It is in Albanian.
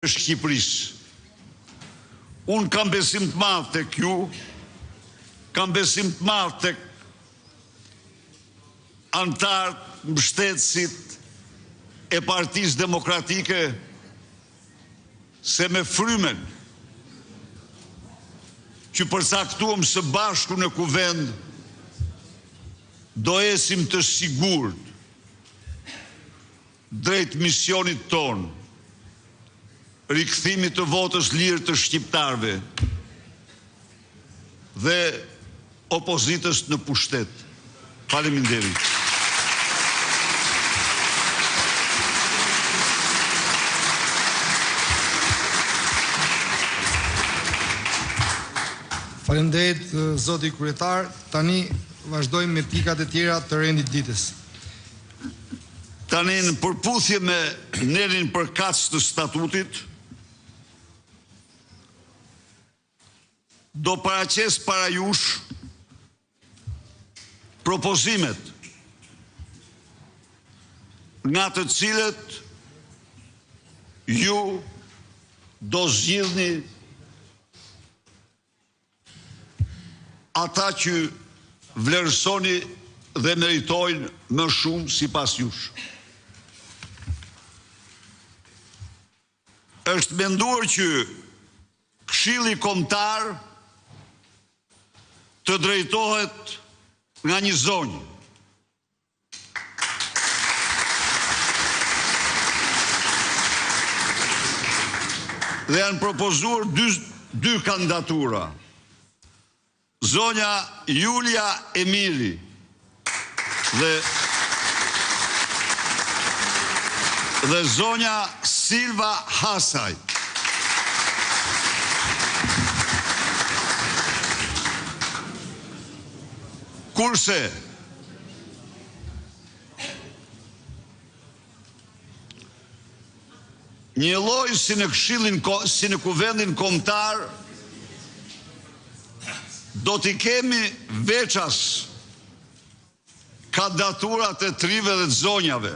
Shqipërisë. Unë kam besim të madh tek ju, kam besim të madh tek antarët, mbështetësit e Partisë Demokratike, se me frymen që përcaktuam së bashku në kuvend, do esim të sigurt drejt misionit ton, rikthimit të votës lirë të shqiptarëve dhe opozitës në pushtet. Faleminderit. Faleminderit, zoti kryetar. Tani vazhdojmë me pikat e tjera të rendit ditës. Tani në përputhje me nerin përkatës të statutit, do paraqes para jush propozimet nga të cilët ju do zgjidhni ata që vlerësoni dhe meritojnë më shumë sipas jush. Është menduar që Këshilli Kombëtar të drejtohet nga një zonjë. Dhe janë propozuar dy kandidatura. Zonja Julia Emili dhe zonja Silva Hasaj. Kurse një lloj si në kuvendin kombëtar do t'i kemi veças kandidaturat e trive dhe të zonjave.